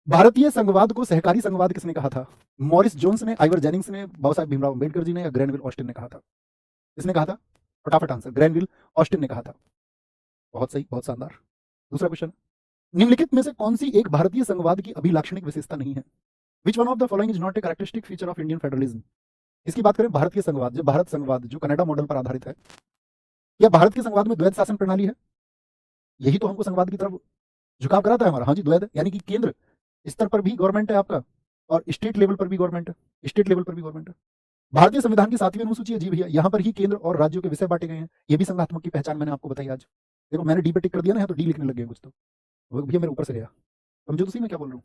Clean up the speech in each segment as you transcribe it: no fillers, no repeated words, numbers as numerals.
भारतीय संघवाद को सहकारी संघवाद किसने कहा था? मॉरिस जोन्स ने, आइवर जेनिंग्स ने, बाबा साहब भीमराव अम्बेडकर जी ने, या ग्रैनविल ऑस्टिन ने कहा था? किसने कहा था? फटाफट आंसर। ग्रैनविल ऑस्टिन ने कहा था। बहुत सही, बहुत शानदार। दूसरा क्वेश्चन, निम्नलिखित में से कौन सी एक भारतीय संघवाद की अभिलाक्षणिक विशेषता नहीं है? Which one of the following is not a characteristic feature of Indian federalism? इसकी बात करें, भारतीय संघवाद, जो भारत संघवाद जो कनाडा मॉडल पर आधारित है, या भारत के संघवाद में द्वैध शासन प्रणाली है? यही तो हमको संघवाद की तरफ झुकाव कराता है हमारा। हाँ जी, द्वैध, यानी कि केंद्र स्तर पर भी गवर्नमेंट है आपका और स्टेट लेवल पर भी गवर्नमेंट है। स्टेट लेवल पर भी गवर्नमेंट है। भारतीय संविधान की 7वीं अनुसूची है जी भैया, यहाँ पर ही केंद्र और राज्यों के विषय बांटे गए हैं। ये भी संघात्मक की पहचान मैंने आपको बताई आज। देखो मैंने डी पे टिक कर दिया ना, तो डी लिखने लग गए कुछ तो वो भैया मेरे ऊपर से गया। समझो तो मैं क्या बोल रहा हूँ।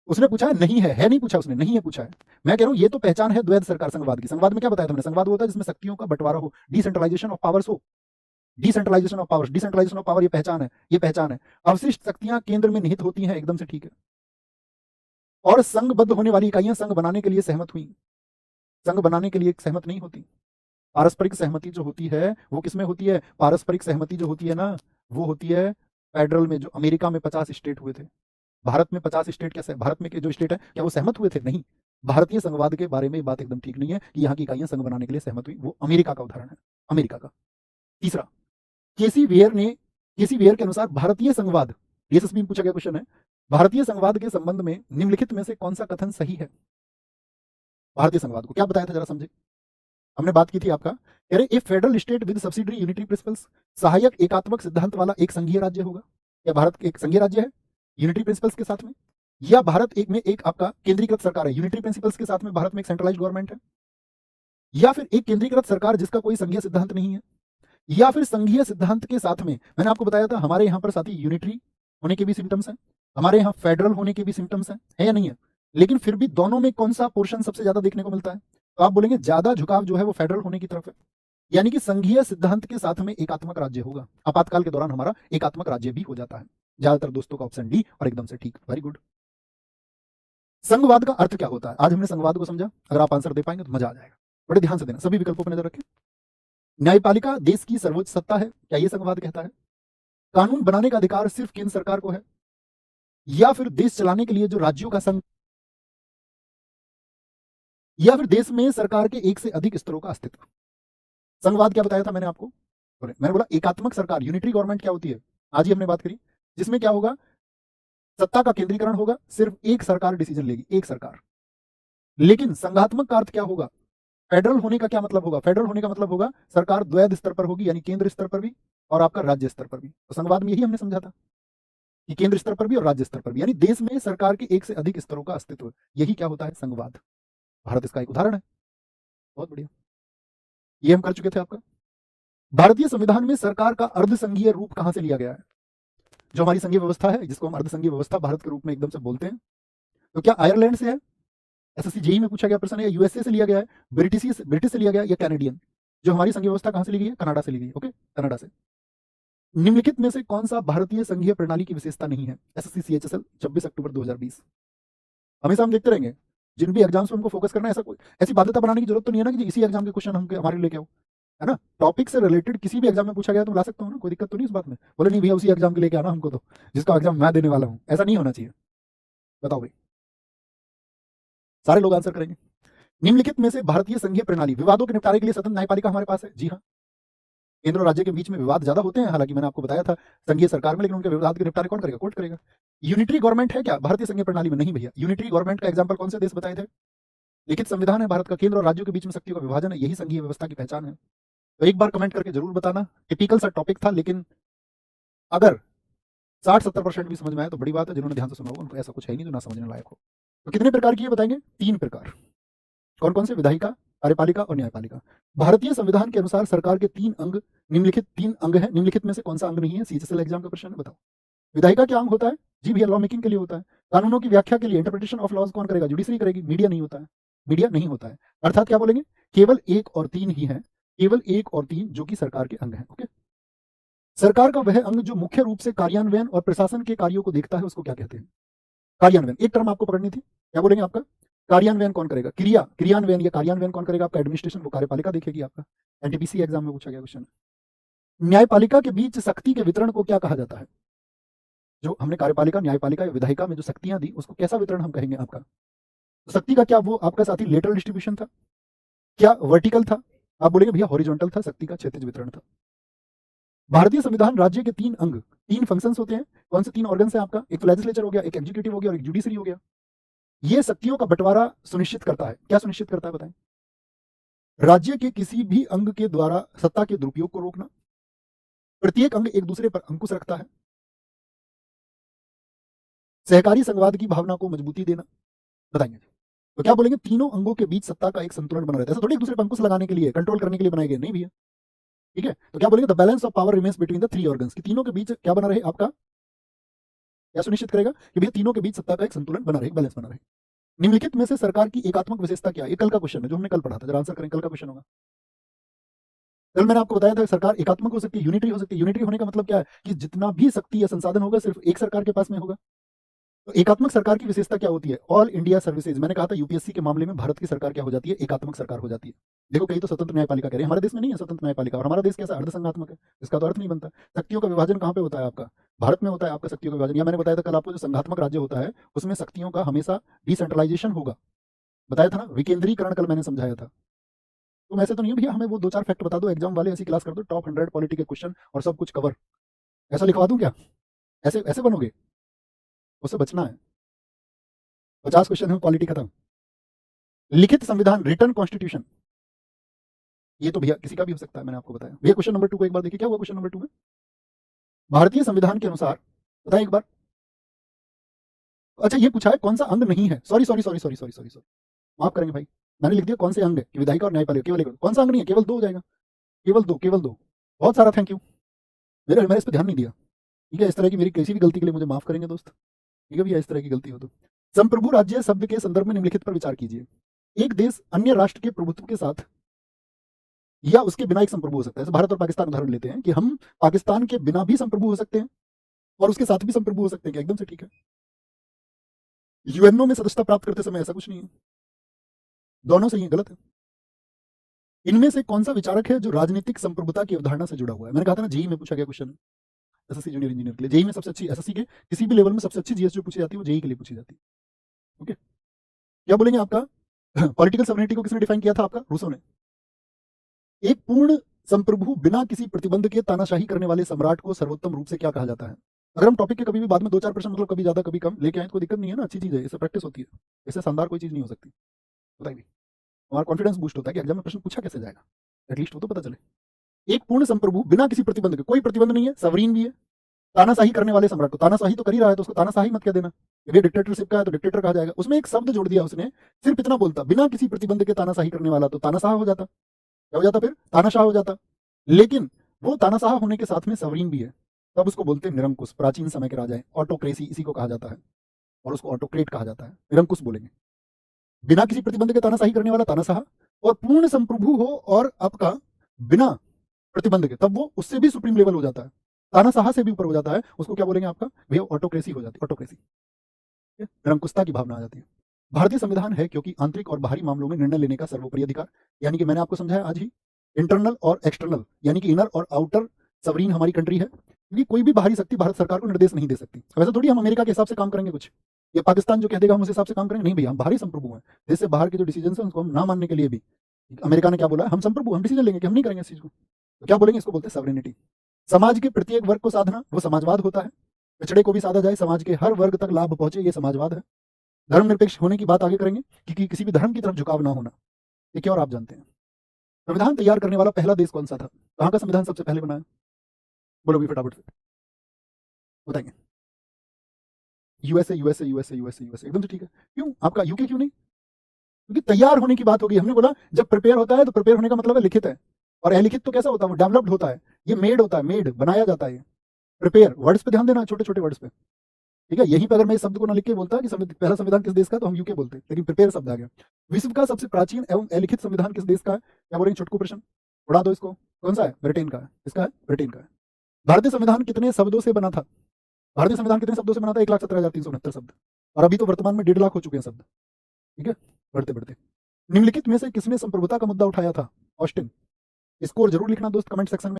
उसने पूछा है नहीं है नहीं पूछा उसने, नहीं है पूछा है। मैं कह रहा हूँ ये तो पहचान है द्वैध सरकार संघवाद की। संघवाद में क्या बताया था मैंने? संघवाद होता है जिसमें शक्तियों का बंटवारा हो, डिसेंट्रलाइजेशन ऑफ पावर्स हो। Decentralisation of powers, decentralisation of power, ये पहचान है, ये पहचान है। अवशिष्ट शक्तियां केंद्र में निहित होती हैं, एकदम से ठीक है। और संघबद्ध होने वाली इकाइयां संघ बनाने के लिए सहमत हुई, संघ बनाने के लिए सहमत नहीं होती। पारस्परिक सहमति जो होती है वो किसमें होती है? पारस्परिक सहमति जो होती है ना, वो होती है फेडरल में। जो अमेरिका में 50 स्टेट हुए थे, भारत में 50 स्टेट, क्या भारत में के जो स्टेट है क्या वो सहमत हुए थे? नहीं। भारतीय संघवाद के बारे में बात एकदम ठीक नहीं है कि यहाँ की इकाइयां संघ बनाने के लिए सहमत हुई। वो अमेरिका का उदाहरण है, अमेरिका का। तीसरा, केसी वेयर के अनुसार भारतीय संघवाद, एसएसबी में पूछा गया क्वेश्चन है, भारतीय संघवाद के संबंध में निम्नलिखित में से कौन सा कथन सही है? भारतीय संघवाद को क्या बताया था जरा समझे। हमने बात की थी आपका, कह रहे a federal state with subsidiary unitary principles, सहायक एकात्मक सिद्धांत वाला एक संघीय राज्य होगा। क्या भारत एक संघीय राज्य है यूनिटरी प्रिंसिपल्स के साथ में? या भारत एक में एक आपका केंद्रीकृत सरकार है यूनिटरी प्रिंसिपल्स के साथ में, भारत में एक सेंट्रलाइज्ड गवर्नमेंट है? या फिर एक केंद्रीकृत सरकार जिसका कोई संघीय सिद्धांत नहीं है? या फिर संघीय सिद्धांत के साथ में, मैंने आपको बताया था हमारे यहाँ पर साथी यूनिटरी होने के भी सिम्टम्स हैं, हमारे यहाँ फेडरल होने के भी सिम्टम्स हैं, है या नहीं है? लेकिन फिर भी दोनों में कौन सा पोर्शन सबसे ज्यादा देखने को मिलता है? तो आप बोलेंगे ज्यादा झुकाव जो है वो फेडरल होने की तरफ है, यानी कि संघीय सिद्धांत के साथ में एकात्मक राज्य होगा। आपातकाल के दौरान हमारा एकात्मक राज्य भी हो जाता है। ज्यादातर दोस्तों का ऑप्शन डी और एकदम से ठीक, वेरी गुड। संघवाद का अर्थ क्या होता है? आज हमने संघवाद को समझा। अगर आप आंसर दे पाएंगे तो मजा आ जाएगा। बड़े ध्यान से देना, सभी विकल्पों पर नजर रखें। न्यायपालिका देश की सर्वोच्च सत्ता है, क्या ये संघवाद कहता है? कानून बनाने का अधिकार सिर्फ केंद्र सरकार को है? या फिर देश चलाने के लिए जो राज्यों का संघ, या फिर देश में सरकार के एक से अधिक स्तरों का अस्तित्व? संघवाद क्या बताया था मैंने आपको? मैंने बोला एकात्मक सरकार, यूनिटरी गवर्नमेंट क्या होती है, आज ही हमने बात करी, जिसमें क्या होगा, सत्ता का केंद्रीकरण होगा, सिर्फ एक सरकार डिसीजन लेगी, एक सरकार। लेकिन संघात्मक का अर्थ क्या होगा? फेडरल होने का क्या मतलब होगा? फेडरल होने का मतलब होगा सरकार द्वैध स्तर पर होगी, यानी केंद्र स्तर पर भी और आपका राज्य स्तर पर भी। तो संघवाद में यही हमने समझा था कि केंद्र स्तर पर भी और राज्य स्तर पर भी, यानी देश में सरकार के एक से अधिक स्तरों का अस्तित्व, यही क्या होता है? संघवाद। भारत इसका एक उदाहरण है। बहुत बढ़िया, ये हम कर चुके थे आपका। भारतीय संविधान में सरकार का अर्धसंघीय रूप कहां से लिया गया है? जो हमारी संघीय व्यवस्था है, जिसको हम अर्धसंघीय व्यवस्था भारत के रूप में एकदम से बोलते हैं, तो क्या आयरलैंड से है? एसएससी जेई में पूछा गया प्रश्न है। या यूएसए से लिया गया है, ब्रिटिश से लिया गया, या कैनेडियन? जो हमारी संघीय व्यवस्था कहां से ली गई है? कनाडा से ली गई। ओके, कनाडा से। निम्नलिखित में से कौन सा भारतीय संघीय प्रणाली की विशेषता नहीं है? एसएससी सीएचएसएल 26 अक्टूबर 2020। हमेशा हम देखते रहेंगे, जिन भी एग्जाम्स में हमको फोकस करना है, ऐसा कोई ऐसी बाध्यता बनाने की जरूरत तो नहीं है ना कि इसी एग्जाम के क्वेश्चन हम हमारे लेके आओ, है ना? टॉपिक से रिलेटेड किसी भी एग्जाम में पूछा गया तो ला सकता हूँ ना, कोई दिक्कत तो नहीं इस बात में। बोले नहीं भैया उसी एग्जाम के लेके आना हमको, तो जिसका एग्जाम मैं देने वाला हूँ, ऐसा नहीं होना चाहिए। बताओ भाई, सारे लोग आंसर करेंगे। निम्नलिखित में से भारतीय संघीय प्रणाली, विवादों के निपटारे के लिए स्वतंत्र न्यायपालिका हमारे पास है। जी हाँ, केंद्र और राज्य के बीच में विवाद ज्यादा होते हैं, हालांकि मैंने आपको बताया था संघीय सरकार में, लेकिन उनके विवाद के निपटारे कौन करेगा? कोर्ट करेगा। यूनिटरी गवर्नमेंट है क्या भारतीय संघीय प्रणाली में? नहीं भैया। यूनिटरी गवर्नमेंट का एग्जाम्पल कौन से देश बताए थे? लिखित संविधान है भारत का, केंद्र और राज्यों के बीच में शक्तियों का विभाजन है, यही संघीय व्यवस्था की पहचान है। तो एक बार कमेंट करके जरूर बताना। टिपिकल सा टॉपिक था, लेकिन अगर 60-70% भी समझ में आया तो बड़ी बात है। जिन्होंने ध्यान से सुना होगा उनको ऐसा कुछ है नहीं जो ना समझने लायक हो। तो कितने प्रकार की ये बताएंगे? 3 प्रकार। कौन कौन से? विधायिका, कार्यपालिका और न्यायपालिका। भारतीय संविधान के अनुसार सरकार के 3 अंग, निम्नलिखित 3 अंग है, निम्नलिखित में से कौन सा अंग नहीं है? सीएचएसएल एग्जाम का प्रश्न है, बताओ। विधायिका क्या अंग होता है? जी भैया, लॉ मेकिंग के लिए होता है। कानूनों की व्याख्या के लिए, इंटरप्रिटेशन ऑफ लॉज कौन करेगा? जुडिशरी करेगी। मीडिया नहीं होता है, मीडिया नहीं होता है। अर्थात क्या बोलेंगे? केवल 1 और 3 ही है, केवल 1 और 3 जो कि सरकार के अंग है। ओके, सरकार का वह अंग जो मुख्य रूप से कार्यान्वयन और प्रशासन के कार्यों को देखता है, उसको क्या कहते हैं? कार्यान्वयन। एक टर्म आपको पकड़नी थी, क्या बोलेंगे आपका? कार्यान्वयन कौन करेगा? क्रियान्वयन या कार्यान्वयन कौन करेगा? आपका एडमिनिस्ट्रेशन, वो कार्यपालिका देखेगी आपका। एनटीपीसी एग्जाम में पूछा गया क्वेश्चन। न्यायपालिका के बीच शक्ति के वितरण को क्या कहा जाता है? जो हमने कार्यपालिका, न्यायपालिका या विधायिका में जो शक्तियां दी उसको कैसा वितरण हम कहेंगे आपका? तो शक्ति का क्या वो आपका साथी लेटरल डिस्ट्रीब्यूशन था, क्या वर्टिकल था? आप बोलेंगे भैया हॉरिजॉन्टल था, शक्ति का क्षैतिज वितरण था। भारतीय संविधान राज्य के 3 अंग, 3 फंक्शंस होते हैं। कौन से 3 ऑर्गन्स हैं आपका? एक तो लेजिस्लेचर हो गया, एक एग्जीक्यूटिव हो गया और एक जुडिशरी हो गया। ये शक्तियों का बंटवारा सुनिश्चित करता है। क्या सुनिश्चित करता है बताएं? राज्य के किसी भी अंग के द्वारा सत्ता के दुरुपयोग को रोकना, प्रत्येक अंग एक दूसरे पर अंकुश रखता है, सहकारी संघवाद की भावना को मजबूती देना। बताएंगे तो क्या बोलेंगे? तीनों अंगों के बीच सत्ता का एक संतुलन बना रहता है। ऐसा थोड़ी एक दूसरे पर अंकुश लगाने के लिए, कंट्रोल करने के लिए बनाए गए, नहीं भैया। ठीक है, तो क्या बोलेंगे? The balance of power remains between the 3 organs, कि तीनों के बीच क्या बना रहे आपका? क्या सुनिश्चित करेगा? कि भैया तीनों के बीच सत्ता का एक संतुलन बना रहे, बैलेंस बना रहे। निम्नलिखित में से सरकार की एकात्मक विशेषता क्या है? ये कल का क्वेश्चन है जो हमने कल पढ़ा था, जरा आंसर करें, कल का क्वेश्चन होगा। कल मैंने आपको बताया था सरकार एकात्मक हो सकती है, यूनिटरी हो सकती है। यूनिटरी होने का मतलब क्या है? कि जितना भी शक्ति या संसाधन होगा सिर्फ एक सरकार के पास में होगा। तो एकात्मक सरकार की विशेषता क्या होती है? All India services. मैंने कहा था यूपीएससी के मामले में भारत की सरकार क्या हो जाती है? एकात्मक सरकार हो जाती है। देखो कहीं तो स्वतंत्र न्यायपालिका कह रहे हैं, हमारे देश में नहीं है स्वतंत्र न्यायपालिका, और हमारा देश कैसा अर्धसंघात्मक है, इसका तो अर्थ नहीं बनता। शक्तियों का विभाजन कहाँ पे होता है आपका? भारत में होता है आपका शक्तियों का विभाजन। या मैंने बताया था कल आपको, जो संघात्मक राज्य होता है उसमें शक्तियों का हमेशा डिसेंट्रलाइजेशन होगा। बताया था ना, विकेंद्रीकरण कल मैंने समझाया था। तुम ऐसे तो नहीं हो भैया हमें वो 2-4 फैक्ट बता दो, एग्जाम वाले ऐसी क्लास कर दो, टॉप 100 पॉलिटी के क्वेश्चन और सब कुछ कवर, ऐसा लिखवा दूं क्या? ऐसे ऐसे बनोगे? उससे बचना है। 50 क्वेश्चन है, पॉलिटी खत्म। लिखित संविधान, रिटर्न कॉन्स्टिट्यूशन, ये तो भैया किसी का भी हो सकता है, मैंने आपको बताया। भैया क्वेश्चन नंबर 2 को एक बार देखिए, क्या हुआ क्वेश्चन नंबर 2 में? भारतीय संविधान के अनुसार, बताएं एक बार। अच्छा ये पूछा है कौन सा अंग नहीं है, sorry sorry sorry sorry sorry sorry sorry, माफ करेंगे भाई, मैंने लिख दिया कौन से अंग है कि विधायिका और न्यायपालिका, केवल एक। कौन सा अंग नहीं है? केवल 2 हो जाएगा, केवल 2, केवल 2। बहुत सारा थैंक यू, मैंने इस पर ध्यान नहीं दिया। ठीक है, इस तरह की मेरी किसी भी गलती के लिए मुझे माफ करेंगे दोस्त। ठीक है भैया, इस तरह की गलती हो तो। संप्रभु राज्य शब्द के संदर्भ में निम्नलिखित पर विचार कीजिए। एक देश अन्य राष्ट्र के प्रभुत्व के साथ या उसके बिना एक संप्रभु हो सकता है। भारत और पाकिस्तान उदाहरण लेते हैं कि हम पाकिस्तान के बिना भी संप्रभु हो सकते हैं और उसके साथ भी संप्रभु हो सकते हैं। क्या एकदम से ठीक है? यूएनओ में सदस्यता प्राप्त करते समय ऐसा कुछ नहीं है, दोनों सही है, गलत है। इनमें से कौन सा विचारक है जो राजनीतिक संप्रभुता की अवधारणा से जुड़ा हुआ है? मैंने कहा था ना, जेईई में पूछा गया क्वेश्चन है, एसएससी जूनियर इंजीनियर के लिए। जेईई में सबसे अच्छी, एसएससी के किसी भी लेवल में सबसे अच्छी जीएस जो पूछी जाती है वो जेईई के लिए पूछी जाती है। ओके, क्या बोलेंगे आपका? पॉलिटिकल सॉवरेनिटी को किसने डिफाइन किया था? आपका रूसो ने। एक पूर्ण संप्रभु बिना किसी प्रतिबंध के तानाशाही करने वाले सम्राट को सर्वोत्तम रूप से क्या कहा जाता है? अगर हम टॉपिक के कभी भी बाद में 2-4 प्रश्न, मतलब कभी ज्यादा कभी कम लेके आए तो कोई दिक्कत नहीं है ना, अच्छी चीज है, इससे प्रैक्टिस होती है। इससे शानदार कोई चीज नहीं हो सकती। बताइए, हमारा कॉन्फिडेंस बूस्ट होता है कि एग्जाम में प्रश्न पूछा कैसे जाएगा, एटलीस्ट वो तो पता चले। एक पूर्ण संप्रभु बिना किसी प्रतिबंध के, कोई प्रतिबंध नहीं है, सवरीन भी है, तानाशाही करने वाले सम्राट को, तानाशाही तो कर ही रहा है तो उसको तानाशाही मत क्या देना, ये डिक्टेटरशिप का है तो डिक्टेटर कहा जाएगा। उसमें एक शब्द जोड़ दिया उसने, सिर्फ इतना बोलता, बिना किसी प्रतिबंध के तानाशाही करने वाला, तो तानाशाह हो जाता। क्या हो जाता फिर? तानाशाह हो जाता। लेकिन वो तानाशाह होने के साथ में सवरीन भी है, तब उसको बोलते हैं निरंकुश। प्राचीन समय के राजा है, ऑटोक्रेसी इसी को कहा जाता है, और उसको ऑटोक्रेट कहा जाता है, निरंकुश बोलेंगे। बिना किसी प्रतिबंध के तानाशाही करने वाला तानाशाह, और पूर्ण संप्रभु हो और आपका बिना प्रतिबंध के, तब वो उससे भी सुप्रीम लेवल हो जाता है, तानाशाह से भी ऊपर हो जाता है, उसको क्या बोलेंगे आपका? भैया ऑटोक्रेसी हो जाती है, ऑटोक्रेसी, निरंकुशता की भावना आ जाती है। भारतीय संविधान है क्योंकि आंतरिक और बाहरी मामलों में निर्णय लेने का सर्वोपरि अधिकार, यानी कि मैंने आपको समझाया आज ही, इंटरनल और एक्सटर्नल, यानी कि इनर और आउटर सवरीन हमारी कंट्री है, क्योंकि कोई भी बाहरी शक्ति भारत सरकार को निर्देश नहीं दे सकती। वैसे थोड़ी हम अमेरिका के हिसाब से काम करेंगे कुछ, ये पाकिस्तान जो कह देगा हम उस हिसाब से काम करेंगे, नहीं भैया, हम बाहरी संप्रभु हैं। देश से बाहर के जो डिसीजन है उनको हम ना मानने के लिए भी अमेरिका ने क्या बोला, हम संप्रभु, हम डिसीजन लेंगे कि हम नहीं करेंगे इस चीज को, तो क्या बोलेंगे? इसको बोलते हैं सॉवरेनिटी। समाज के प्रत्येक वर्ग को साधना, वो समाजवाद होता है। पिछड़े को भी साधा जाए, समाज के हर वर्ग तक लाभ पहुंचे, ये समाजवाद है। धर्मनिरपेक्ष होने की बात आगे करेंगे कि किसी भी धर्म की तरफ झुकाव ना होना, ये क्या और आप जानते हैं। संविधान तैयार करने वाला पहला देश कौन सा था? कहाँ का संविधान सबसे पहले बनाया? बोलो भी फटाफट से बताएंगे। USA USA USA USA USA, एकदम से ठीक है। क्यों आपका यूके क्यों नहीं? क्योंकि तैयार होने की बात होगी। हमने बोला जब प्रिपेयर होता है तो प्रिपेयर होने का मतलब है लिखित है, और अलिखित तो कैसा होता है? वो डेवलप्ड होता है, ये मेड होता है, मेड बनाया जाता है। प्रिपेयर वर्ड्स पे ध्यान देना, छोटे छोटे वर्ड्स पे, ठीक है। यहीं पे अगर मैं इस शब्द को ना लिख के बोलता कि पहला संविधान किस देश का, तो हम यूके बोलते, लेकिन प्रिपेयर शब्द आ गया। विश्व का सबसे प्राचीन एवं अलिखित संविधान किस देश का है? क्या बोलेंगे? छोटकू प्रश्न, उड़ा दो इसको। कौन सा है? ब्रिटेन का है। इसका है ब्रिटेन का है। भारतीय संविधान कितने शब्दों से बना था? भारतीय संविधान कितने शब्दों से बना था? 1,17,369 शब्द, और अभी तो वर्तमान में 1.5 लाख हो चुके हैं शब्द। ठीक है, बढ़ते बढ़ते। निम्नलिखित में से किसने संप्रभुता का मुद्दा उठाया था? ऑस्टिन। स्कोर जरूर लिखना दोस्त कमेंट सेक्शन में।